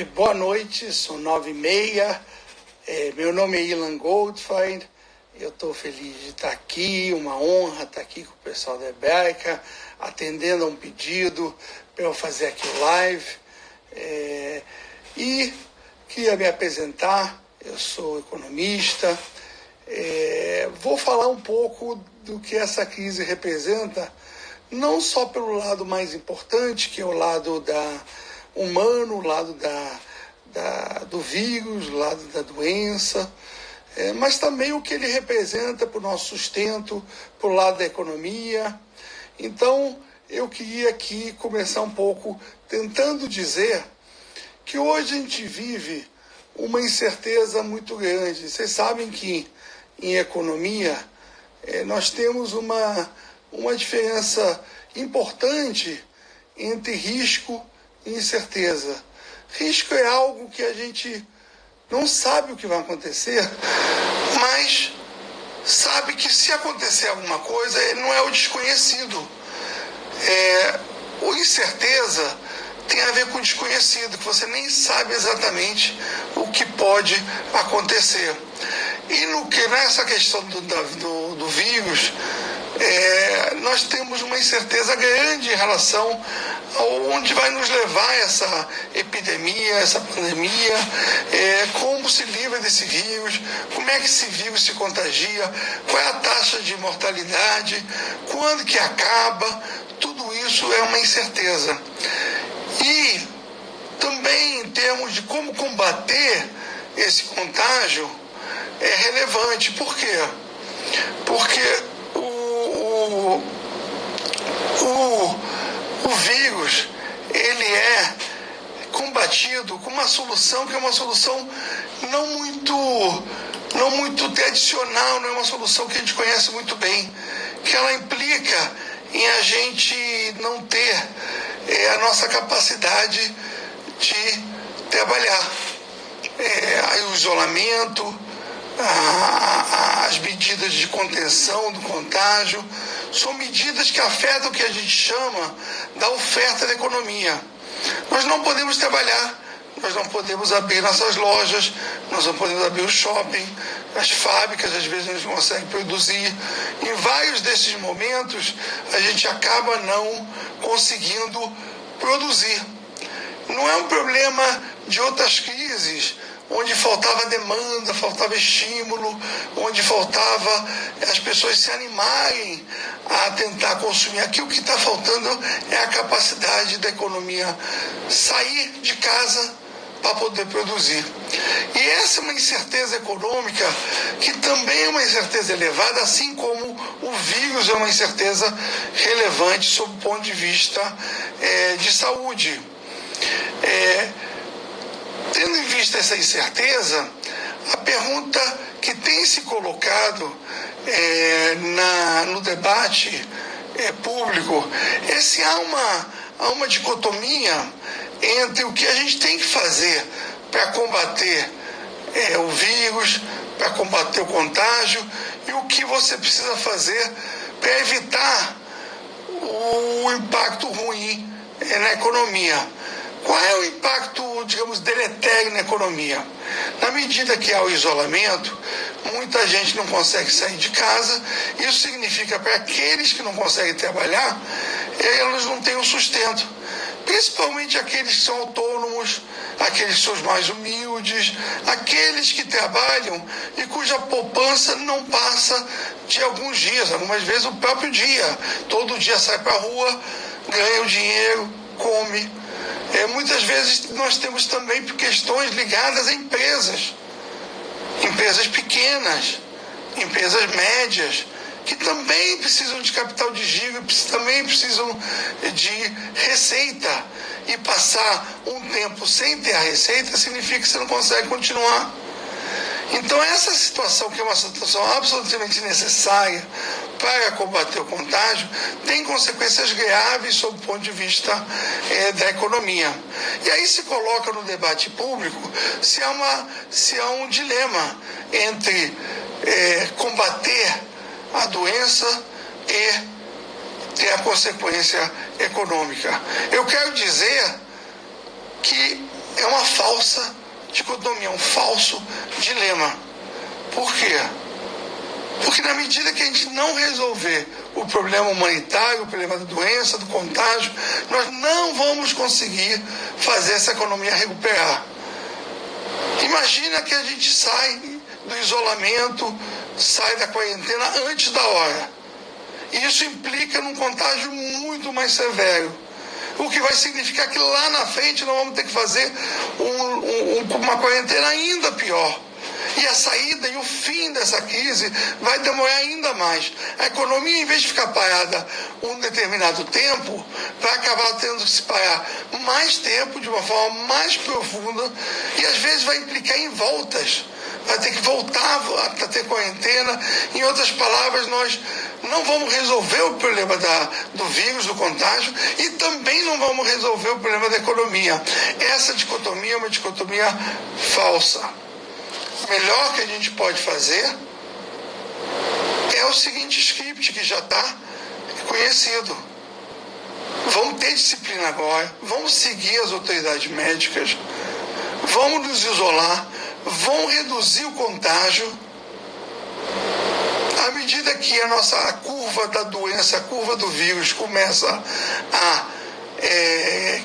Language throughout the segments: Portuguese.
Boa noite, são 9h30. Meu nome é Ilan Goldfein. Eu estou feliz de estar aqui, uma honra estar aqui com o pessoal da Hebraica, atendendo a um pedido para eu fazer aqui o live. E queria me apresentar, eu sou economista. Vou falar um pouco do que essa crise representa, não só pelo lado mais importante, que é o lado humano, o lado do vírus, o lado da doença, mas também o que ele representa para o nosso sustento, para o lado da economia. Então, eu queria aqui começar um pouco tentando dizer que hoje a gente vive uma incerteza muito grande. Vocês sabem que em economia nós temos uma diferença importante entre risco e incerteza. Risco é algo que a gente não sabe o que vai acontecer, mas sabe que se acontecer alguma coisa, não é o desconhecido. O incerteza tem a ver com o desconhecido, que você nem sabe exatamente o que pode acontecer. E nessa questão do vírus, nós temos uma incerteza grande em relação a onde vai nos levar essa epidemia, essa pandemia, como se livra desse vírus, como é que esse vírus se contagia, qual é a taxa de mortalidade, quando que acaba. Tudo isso é uma incerteza. E também em termos de como combater esse contágio é relevante. Por quê? Porque o vírus, ele é combatido com uma solução que é uma solução não muito tradicional, não é uma solução que a gente conhece muito bem, que ela implica em a gente não ter a nossa capacidade de trabalhar. O isolamento, as medidas de contenção do contágio, são medidas que afetam o que a gente chama da oferta da economia. Nós não podemos trabalhar, nós não podemos abrir nossas lojas, nós não podemos abrir o shopping, as fábricas às vezes não conseguem produzir. Em vários desses momentos a gente acaba não conseguindo produzir. Não é um problema de outras crises, onde faltava demanda, faltava estímulo, onde faltava as pessoas se animarem a tentar consumir. Aqui o que está faltando é a capacidade da economia sair de casa para poder produzir. E essa é uma incerteza econômica que também é uma incerteza elevada, assim como o vírus é uma incerteza relevante sob o ponto de vista de saúde. Tendo em vista essa incerteza, a pergunta que tem se colocado no debate público é se há uma dicotomia entre o que a gente tem que fazer para combater o vírus, para combater o contágio, e o que você precisa fazer para evitar o impacto ruim na economia. Qual é o impacto, digamos, deletério na economia? Na medida que há o isolamento, muita gente não consegue sair de casa. Isso significa para aqueles que não conseguem trabalhar, eles não têm um sustento. Principalmente aqueles que são autônomos, aqueles que são os mais humildes, aqueles que trabalham e cuja poupança não passa de alguns dias, algumas vezes o próprio dia. Todo dia sai para a rua, ganha o dinheiro, come. Muitas vezes nós temos também questões ligadas a empresas pequenas, empresas médias, que também precisam de capital de giro, também precisam de receita. E passar um tempo sem ter a receita significa que você não consegue continuar. Então essa situação, que é uma situação absolutamente necessária para combater o contágio, tem consequências graves sob o ponto de vista da economia. E aí se coloca no debate público se há um dilema entre combater a doença e ter a consequência econômica. Eu quero dizer que é uma falsa dicotomia, um falso dilema. Por quê? Porque na medida que a gente não resolver o problema humanitário, o problema da doença, do contágio, nós não vamos conseguir fazer essa economia recuperar. Imagina que a gente sai do isolamento, sai da quarentena antes da hora. Isso implica num contágio muito mais severo. O que vai significar que lá na frente nós vamos ter que fazer uma quarentena ainda pior. E a saída e o fim dessa crise vai demorar ainda mais. A economia, em vez de ficar parada um determinado tempo, vai acabar tendo que se parar mais tempo, de uma forma mais profunda, e às vezes vai implicar em voltas. Vai ter que voltar a ter quarentena. Em outras palavras, nós não vamos resolver o problema do vírus, do contágio, e também não vamos resolver o problema da economia. Essa dicotomia é uma dicotomia falsa. O melhor que a gente pode fazer é o seguinte script, que já está conhecido. Vamos ter disciplina agora, vamos seguir as autoridades médicas, vamos nos isolar, vamos reduzir o contágio. À medida que a curva da doença, a curva do vírus começa a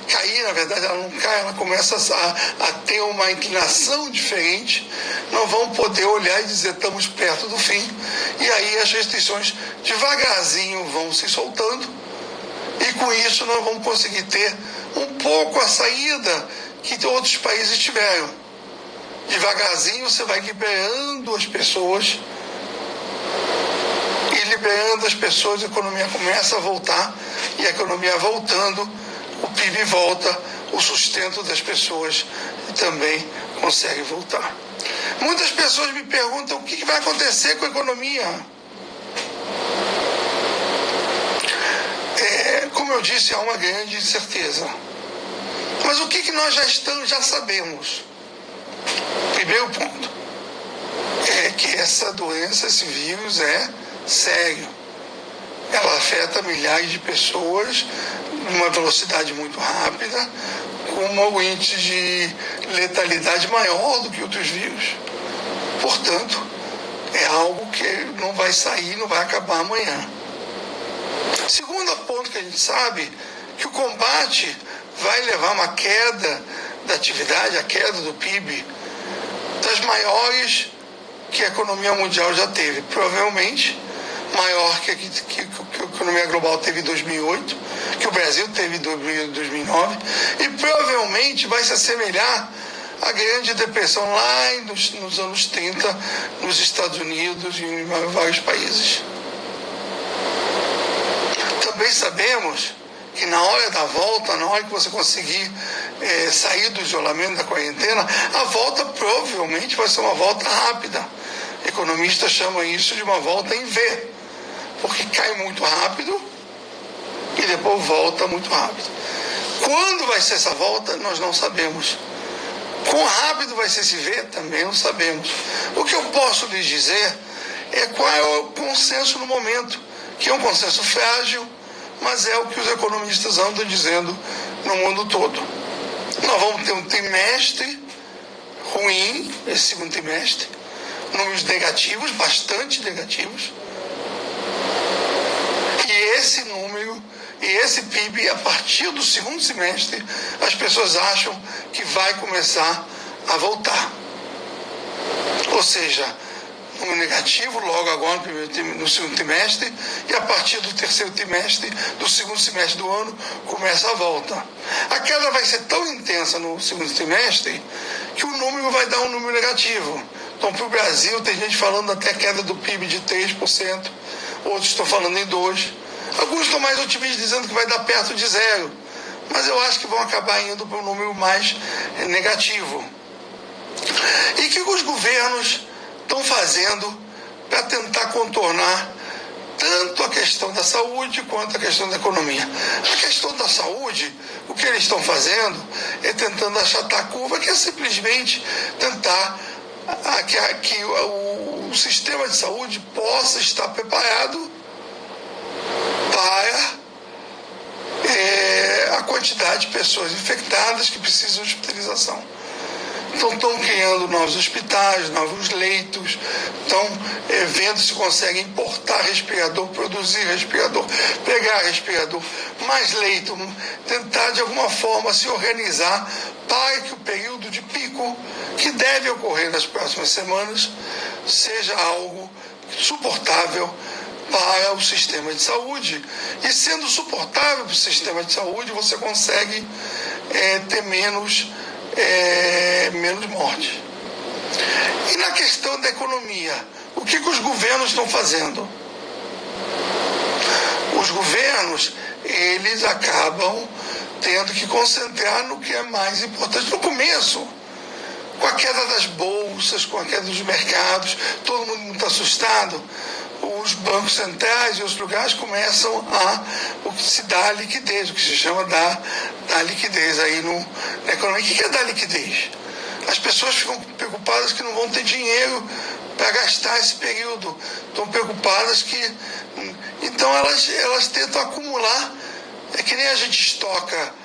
cair, na verdade ela não cai, ela começa a ter uma inclinação diferente, nós vamos poder olhar e dizer estamos perto do fim, e aí as restrições devagarzinho vão se soltando, e com isso nós vamos conseguir ter um pouco a saída que outros países tiveram. Devagarzinho você vai liberando as pessoas, e liberando as pessoas, a economia começa a voltar, e a economia voltando, o PIB volta, o sustento das pessoas também consegue voltar. Muitas pessoas me perguntam o que vai acontecer com a economia. Como eu disse, há uma grande incerteza. Mas o que nós já sabemos? Primeiro ponto é que essa doença, esse vírus é sério. Ela afeta milhares de pessoas numa velocidade muito rápida, com um índice de letalidade maior do que outros vírus. Portanto, é algo que não vai sair, não vai acabar amanhã. Segundo ponto que a gente sabe, que o combate vai levar a uma queda da atividade, a queda do PIB, das maiores que a economia mundial já teve. Provavelmente maior que a economia global teve em 2008, que o Brasil teve em 2009, e provavelmente vai se assemelhar à Grande Depressão lá nos anos 30, nos Estados Unidos e em vários países. Também sabemos que na hora da volta, na hora que você conseguir sair do isolamento, da quarentena, a volta provavelmente vai ser uma volta rápida. Economistas chamam isso de uma volta em V, porque cai muito rápido e depois volta muito rápido. Quando vai ser essa volta, nós não sabemos. Quão rápido vai ser esse V, também não sabemos. O que eu posso lhes dizer é qual é o consenso no momento, que é um consenso frágil, mas é o que os economistas andam dizendo no mundo todo. Nós vamos ter um trimestre ruim, esse segundo trimestre, números negativos, bastante negativos, e esse número e esse PIB, a partir do segundo semestre, as pessoas acham que vai começar a voltar. Ou seja, número negativo logo agora no segundo trimestre, e a partir do terceiro trimestre, do segundo semestre do ano, começa a volta. A queda vai ser tão intensa no segundo trimestre que o número vai dar um número negativo. Então, para o Brasil, tem gente falando até queda do PIB de 3%, outros estão falando em 2%. Alguns estão mais otimistas, dizendo que vai dar perto de 0%, mas eu acho que vão acabar indo para um número mais negativo. E que os governos estão fazendo para tentar contornar tanto a questão da saúde quanto a questão da economia. A questão da saúde, o que eles estão fazendo é tentando achatar a curva, que é simplesmente tentar que o sistema de saúde possa estar preparado para a quantidade de pessoas infectadas que precisam de hospitalização. Então estão criando novos hospitais, novos leitos, estão vendo se conseguem importar respirador, produzir respirador, pegar respirador, mais leito, tentar de alguma forma se organizar para que o período de pico que deve ocorrer nas próximas semanas seja algo suportável para o sistema de saúde. E sendo suportável para o sistema de saúde, você consegue ter menos morte. E na questão da economia, o que os governos estão fazendo? Os governos, eles acabam tendo que concentrar no que é mais importante. No começo, com a queda das bolsas, com a queda dos mercados, todo mundo muito assustado, os bancos centrais e os lugares começam a se dar liquidez, o que se chama da liquidez aí na economia. O que é dar liquidez? As pessoas ficam preocupadas que não vão ter dinheiro para gastar esse período. Estão preocupadas que... Então elas tentam acumular. É que nem a gente estoca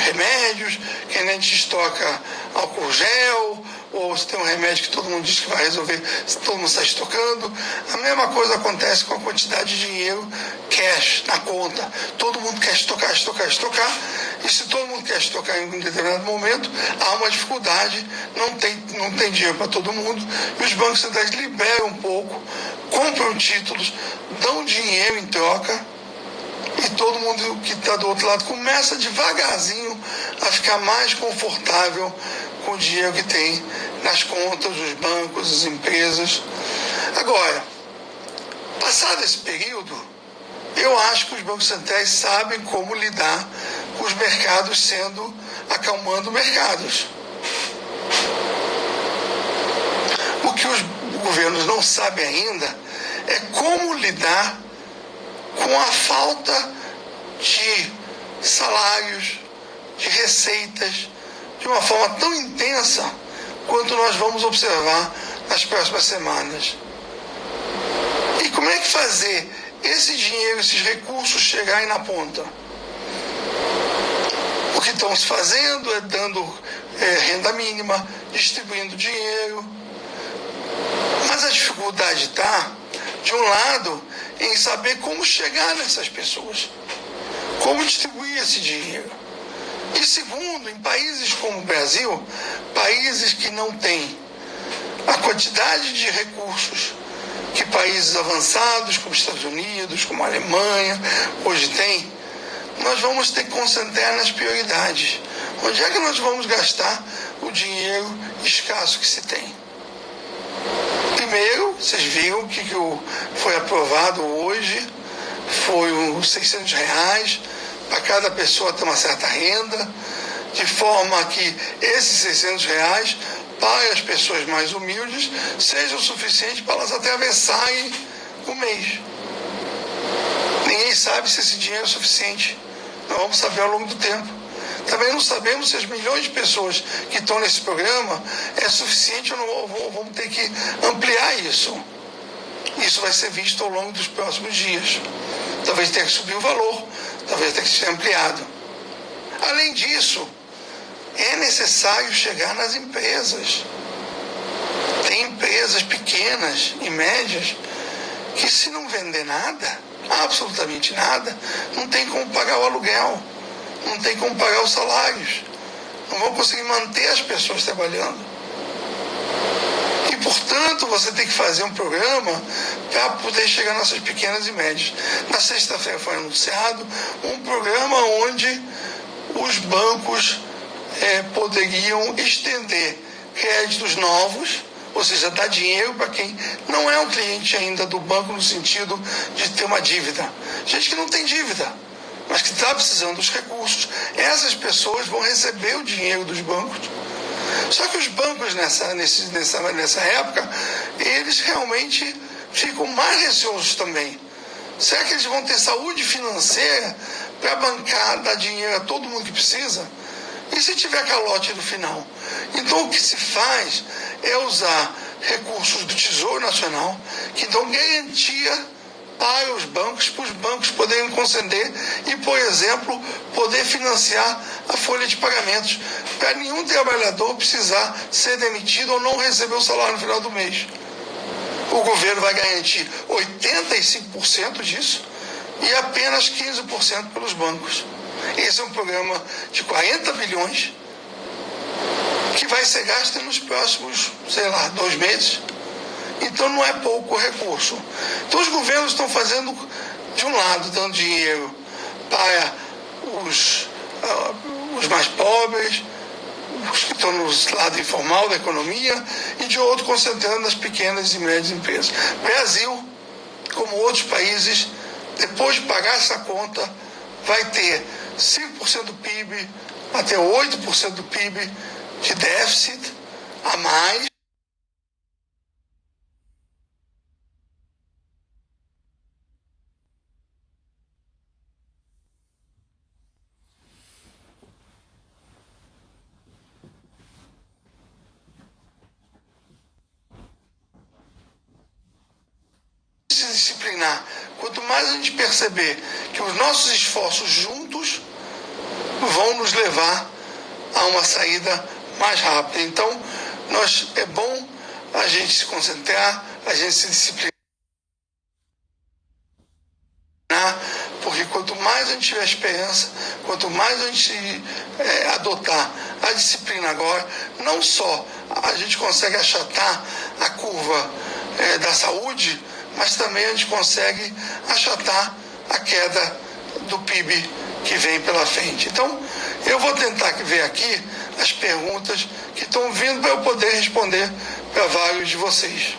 remédios, que nem a gente estoca álcool gel, ou se tem um remédio que todo mundo diz que vai resolver, se todo mundo está estocando. A mesma coisa acontece com a quantidade de dinheiro cash na conta. Todo mundo quer estocar. E se todo mundo quer estocar em um determinado momento, há uma dificuldade, não tem dinheiro para todo mundo, e os bancos centrais liberam um pouco, compram títulos, dão dinheiro em troca, e todo mundo que está do outro lado começa devagarzinho a ficar mais confortável com o dinheiro que tem nas contas dos bancos, das empresas. Agora, passado esse período, eu acho que os bancos centrais sabem como lidar com os mercados acalmando mercados. O que os governos não sabem ainda é como lidar com a falta de salários, de receitas, de uma forma tão intensa quanto nós vamos observar nas próximas semanas. E como é que fazer esse dinheiro, esses recursos chegarem na ponta? O que estão se fazendo é dando renda mínima, distribuindo dinheiro. Mas a dificuldade está, de um lado, em saber como chegar nessas pessoas, como distribuir esse dinheiro. E segundo, em países como o Brasil, países que não têm a quantidade de recursos que países avançados, como Estados Unidos, como a Alemanha, hoje têm, nós vamos ter que concentrar nas prioridades. Onde é que nós vamos gastar o dinheiro escasso que se tem? Primeiro, vocês viram que foi aprovado hoje, foi os R$600 para cada pessoa ter uma certa renda, de forma que esses R$600 para as pessoas mais humildes seja o suficiente para elas atravessarem o mês. Ninguém sabe se esse dinheiro é suficiente. Nós vamos saber ao longo do tempo. Também não sabemos se as milhões de pessoas que estão nesse programa é suficiente ou não. Vamos ter que ampliar isso. Isso vai ser visto ao longo dos próximos dias. Talvez tenha que subir o valor, talvez tenha que ser ampliado. Além disso, é necessário chegar nas empresas. Tem empresas pequenas e médias que, se não vender nada, absolutamente nada, não tem como pagar o aluguel, não tem como pagar os salários, não vão conseguir manter as pessoas trabalhando. E, portanto, você tem que fazer um programa para poder chegar nessas pequenas e médias. Na sexta-feira foi anunciado um programa onde os bancos poderiam estender créditos novos, ou seja, dar dinheiro para quem não é um cliente ainda do banco no sentido de ter uma dívida. Gente que não tem dívida, mas que está precisando dos recursos. Essas pessoas vão receber o dinheiro dos bancos. Só que os bancos nessa época, eles realmente ficam mais receosos também. Será que eles vão ter saúde financeira para bancar, dar dinheiro a todo mundo que precisa? E se tiver calote no final? Então o que se faz é usar recursos do Tesouro Nacional que dão garantia para os bancos poderem conceder e, por exemplo, poder financiar a folha de pagamentos, para nenhum trabalhador precisar ser demitido ou não receber o salário no final do mês. O governo vai garantir 85% disso e apenas 15% pelos bancos. Esse é um programa de 40 bilhões que vai ser gasto nos próximos, 2 meses. Então não é pouco recurso. Então os governos estão fazendo, de um lado, dando dinheiro para os mais pobres, os que estão no lado informal da economia, e de outro concentrando nas pequenas e médias empresas. Brasil, como outros países, depois de pagar essa conta, vai ter 5% do PIB, até 8% do PIB de déficit a mais. Se disciplinar. Quanto mais a gente perceber que os nossos esforços juntos vão nos levar a uma saída mais rápida. Então, é bom a gente se concentrar, a gente se disciplinar, porque quanto mais a gente tiver esperança, quanto mais a gente adotar a disciplina agora, não só a gente consegue achatar a curva da saúde, mas também a gente consegue achatar a queda do PIB que vem pela frente. Então, eu vou tentar ver aqui as perguntas que estão vindo para eu poder responder para vários de vocês.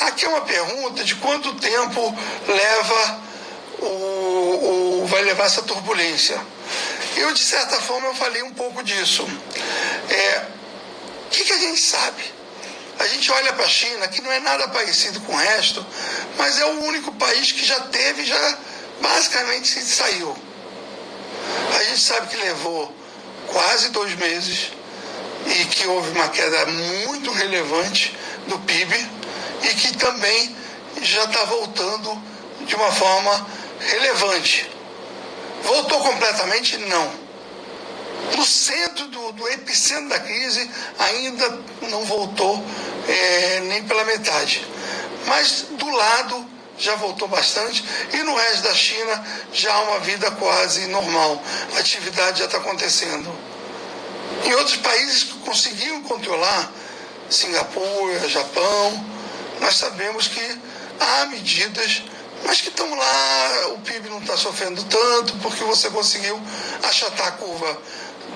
Aqui é uma pergunta de quanto tempo vai levar essa turbulência. Eu, de certa forma, eu falei um pouco disso. O que a gente sabe? A gente olha para a China, que não é nada parecido com o resto, mas é o único país que já basicamente saiu. A gente sabe que levou quase 2 meses e que houve uma queda muito relevante do PIB e que também já está voltando de uma forma relevante. Voltou completamente? Não. No centro do epicentro da crise ainda não voltou nem pela metade. Mas do lado já voltou bastante e no resto da China já há uma vida quase normal. A atividade já está acontecendo. Em outros países que conseguiram controlar, Singapura, Japão, nós sabemos que há medidas, mas que estão lá, o PIB não está sofrendo tanto, porque você conseguiu achatar a curva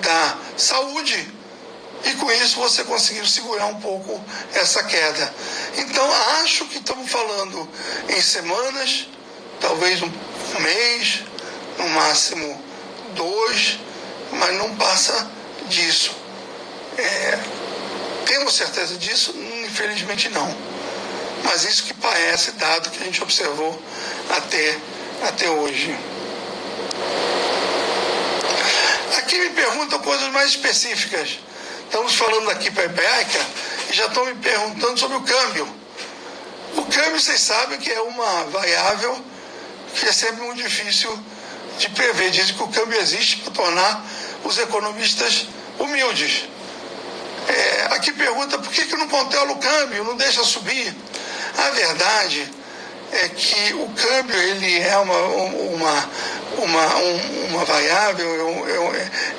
da saúde e com isso você conseguiu segurar um pouco essa queda. Então, acho que estamos falando em semanas, talvez um mês, no máximo 2, mas não passa disso. Temos certeza disso? Infelizmente não. Mas isso que parece, dado que a gente observou até hoje. Aqui me perguntam coisas mais específicas. Estamos falando aqui para a Hebraica e já estão me perguntando sobre o câmbio. O câmbio, vocês sabem que é uma variável que é sempre muito difícil de prever. Dizem que o câmbio existe para tornar os economistas humildes. Aqui pergunta por que não controla o câmbio, não deixa subir. A verdade é que o câmbio ele é uma variável,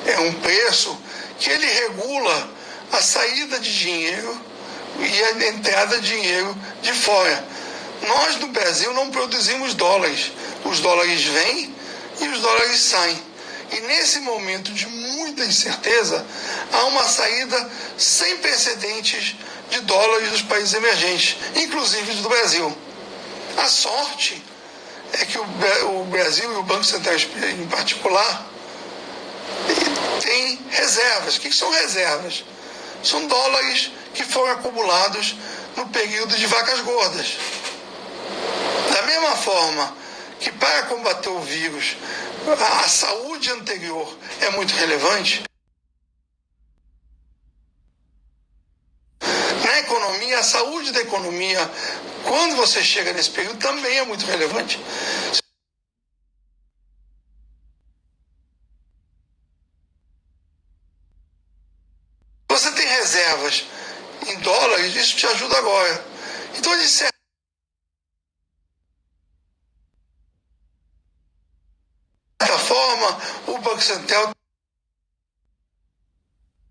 é um preço que ele regula a saída de dinheiro e a entrada de dinheiro de fora. Nós no Brasil não produzimos dólares. Os dólares vêm e os dólares saem. E nesse momento de muita incerteza, há uma saída sem precedentes de dólares dos países emergentes, inclusive do Brasil. A sorte é que o Brasil e o Banco Central em particular têm reservas. O que são reservas? São dólares que foram acumulados no período de vacas gordas. Da mesma forma que para combater o vírus a saúde anterior é muito relevante, na economia, a saúde da economia, quando você chega nesse período, também é muito relevante. Você tem reservas em dólares, isso te ajuda agora. Então, de certa forma, o Banco Central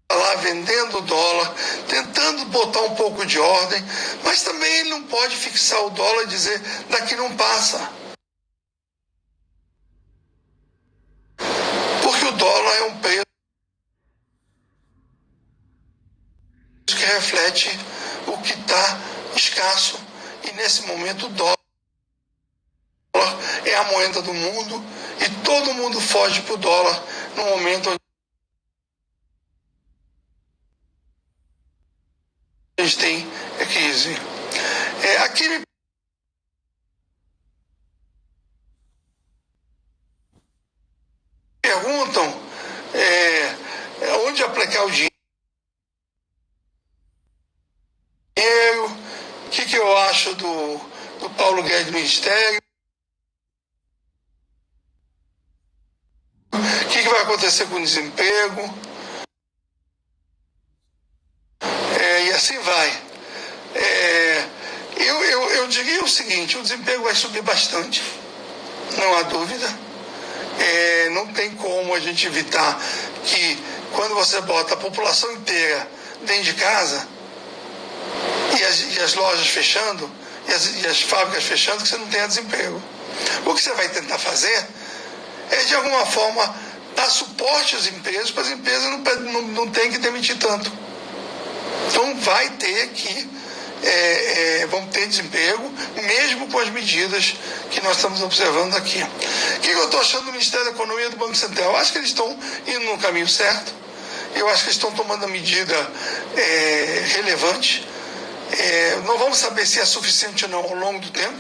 está lá vendendo o dólar, tentando botar um pouco de ordem, mas também ele não pode fixar o dólar e dizer daqui não passa. Porque o dólar é um preço que reflete o que está escasso. E nesse momento o dólar é a moeda do mundo e todo mundo foge para o dólar no momento onde a gente tem crise. Aqui me perguntam onde aplicar o dinheiro, o que eu acho do Paulo Guedes no Ministério, o que vai acontecer com o desemprego, e assim vai. Eu diria o seguinte, o desemprego vai subir bastante, não há dúvida. Não tem como a gente evitar que quando você bota a população inteira dentro de casa e as lojas fechando e as fábricas fechando, que você não tenha desemprego. O que você vai tentar fazer é, de alguma forma, dar suporte às empresas, para as empresas não terem que demitir tanto. Então vai ter que vão ter desemprego, mesmo com as medidas que nós estamos observando aqui. O que eu estou achando do Ministério da Economia e do Banco Central? Eu acho que eles estão indo no caminho certo, eu acho que eles estão tomando a medida relevante. Não vamos saber se é suficiente ou não ao longo do tempo.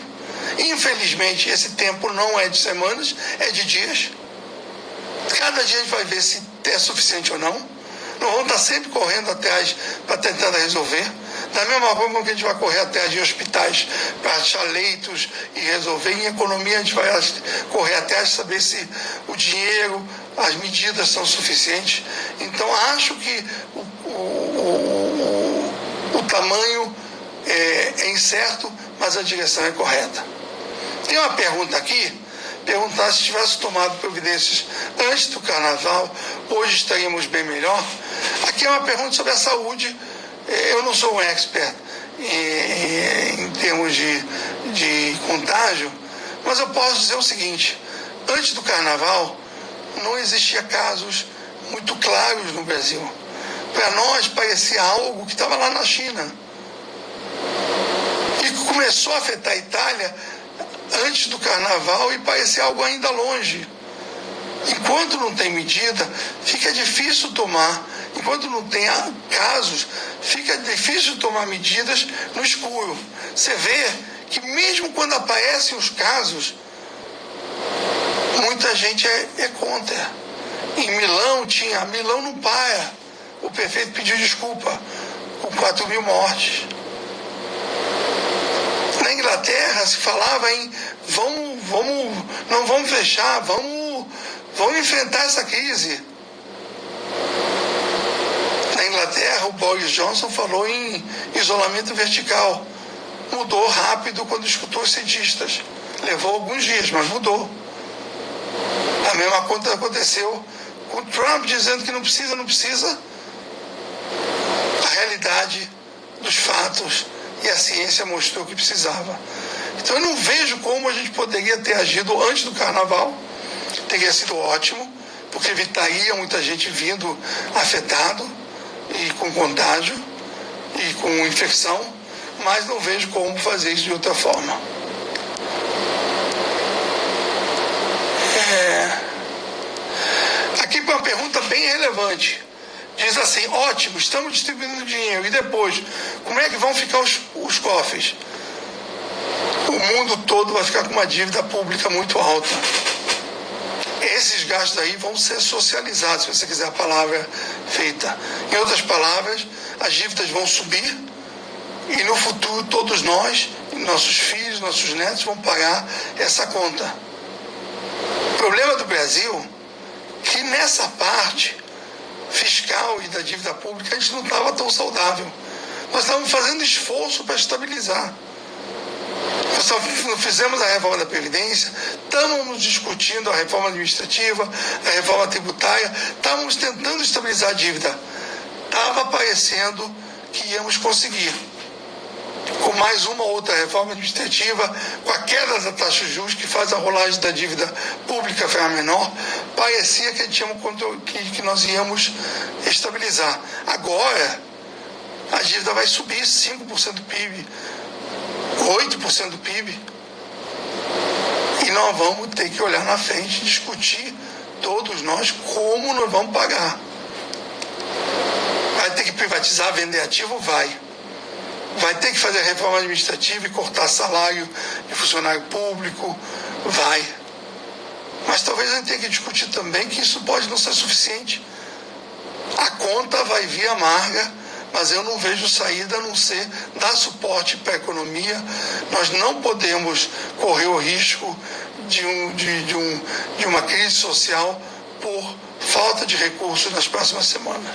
Infelizmente, esse tempo não é de semanas, é de dias. Cada dia a gente vai ver se é suficiente ou não. Não vamos estar sempre correndo atrás para tentar resolver. Da mesma forma que a gente vai correr atrás de hospitais para achar leitos e resolver, em economia a gente vai correr atrás de saber se o dinheiro, as medidas são suficientes. Então acho que o tamanho é incerto, mas a direção é correta. Tem uma pergunta aqui, perguntar se tivesse tomado providências antes do carnaval, hoje estaríamos bem melhor. Aqui é uma pergunta sobre a saúde. Eu não sou um expert em termos de contágio, mas eu posso dizer o seguinte: antes do carnaval não existia casos muito claros no Brasil. Para nós parecia algo que estava lá na China e que começou a afetar a Itália antes do carnaval e parecia algo ainda longe. Enquanto não tem medida, fica difícil tomar. Enquanto não tem casos, fica difícil tomar medidas no escuro. Você vê que mesmo quando aparecem os casos, muita gente é contra. Em Milão não para. O prefeito pediu desculpa com 4.000 mortes. Na Inglaterra se falava em não vamos fechar, vamos enfrentar essa crise. Na Inglaterra, o Boris Johnson falou em isolamento vertical. Mudou rápido quando escutou os cientistas. Levou alguns dias, mas mudou. A mesma coisa aconteceu com Trump dizendo que não precisa. A realidade dos fatos e a ciência mostrou que precisava. Então eu não vejo como a gente poderia ter agido antes do carnaval. Teria sido ótimo, porque evitaria muita gente vindo afetado e com contágio e com infecção, mas não vejo como fazer isso de outra forma. Aqui uma pergunta bem relevante. Diz assim: ótimo, estamos distribuindo dinheiro, e depois, como é que vão ficar os cofres? o mundo todo vai ficar com uma dívida pública muito alta. Esses gastos aí vão ser socializados, se você quiser a palavra feita. Em outras palavras, as dívidas vão subir e no futuro todos nós, nossos filhos, nossos netos vão pagar essa conta. O problema do Brasil é que nessa parte fiscal e da dívida pública a gente não estava tão saudável. Nós estávamos fazendo esforço para estabilizar. Nós fizemos a reforma da Previdência, estávamos discutindo a reforma administrativa, a reforma tributária, estávamos tentando estabilizar a dívida. Estava parecendo que íamos conseguir. Com mais uma ou outra reforma administrativa, com a queda da taxa de juros que faz a rolagem da dívida pública ficar menor, parecia que nós íamos estabilizar. Agora, a dívida vai subir 5% do PIB, 8% do PIB. E nós vamos ter que olhar na frente e discutir, todos nós, como nós vamos pagar. Vai ter que privatizar, vender ativo? Vai ter que fazer reforma administrativa e cortar salário de funcionário público? Vai. Mas talvez a gente tenha que discutir também que isso pode não ser suficiente. A conta vai vir amarga, mas eu não vejo saída a não ser dar suporte para a economia. Nós não podemos correr o risco de uma crise social por falta de recursos nas próximas semanas.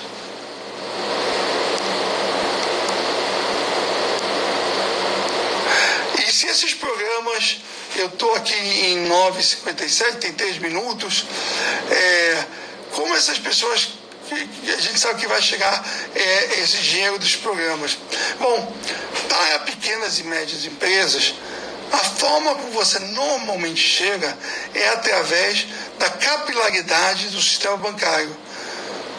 E se esses programas, eu estou aqui em 9h57, tem 3 minutos, como essas pessoas, a gente sabe que vai chegar esse dinheiro dos programas. Bom, para pequenas e médias empresas, a forma como você normalmente chega é através da capilaridade do sistema bancário.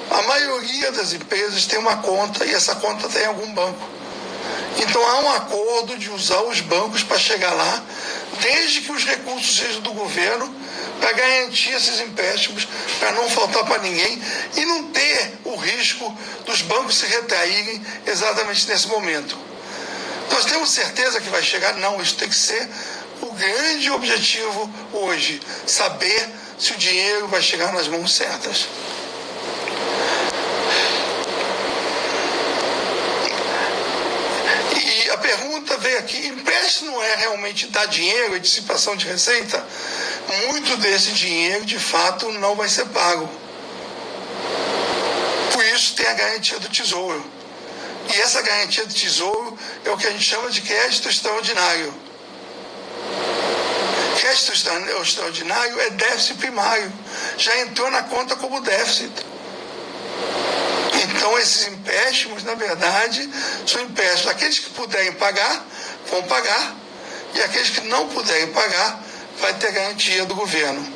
A maioria das empresas tem uma conta e essa conta tem algum banco. Então há um acordo de usar os bancos para chegar lá, desde que os recursos sejam do governo, para garantir esses empréstimos, para não faltar para ninguém e não ter o risco dos bancos se retraírem exatamente nesse momento. Nós temos certeza que vai chegar? Não, isso tem que ser o grande objetivo hoje, saber se o dinheiro vai chegar nas mãos certas. E a pergunta veio aqui, empréstimo não é realmente dar dinheiro e dissipação de receita? Muito desse dinheiro, de fato, não vai ser pago. Por isso tem a garantia do Tesouro. E essa garantia do Tesouro é o que a gente chama de crédito extraordinário. Crédito extraordinário é déficit primário. Já entrou na conta como déficit. Então, esses empréstimos, na verdade, são empréstimos. Aqueles que puderem pagar, vão pagar. E aqueles que não puderem pagar, vai ter garantia do governo.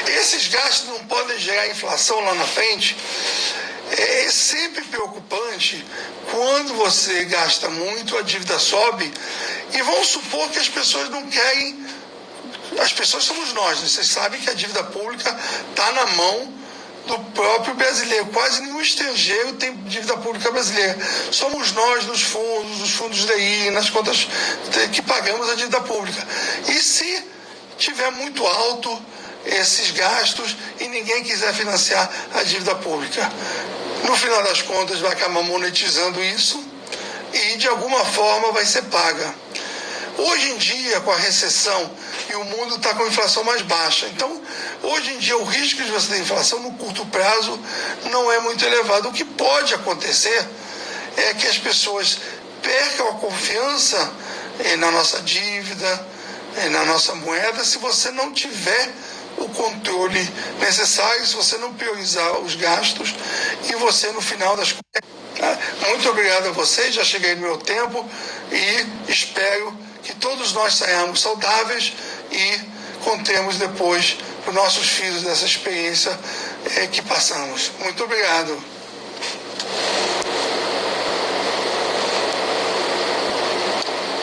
Esses gastos não podem gerar inflação lá na frente. É sempre preocupante quando você gasta muito, a dívida sobe, e vamos supor que as pessoas não querem. As pessoas somos nós, vocês sabem que a dívida pública está na mão do próprio brasileiro. Quase nenhum estrangeiro tem dívida pública brasileira. Somos nós nos fundos DI, nas contas que pagamos a dívida pública. E se tiver muito alto esses gastos e ninguém quiser financiar a dívida pública, no final das contas vai acabar monetizando isso e de alguma forma vai ser paga. Hoje em dia, com a recessão, e o mundo está com a inflação mais baixa. Então, hoje em dia, o risco de você ter inflação no curto prazo não é muito elevado. O que pode acontecer é que as pessoas percam a confiança na nossa dívida, na nossa moeda, se você não tiver o controle necessário, se você não priorizar os gastos e você, no final das contas... Muito obrigado a vocês, já cheguei no meu tempo e espero que todos nós saiamos saudáveis e contemos depois para os nossos filhos dessa experiência que passamos. Muito obrigado.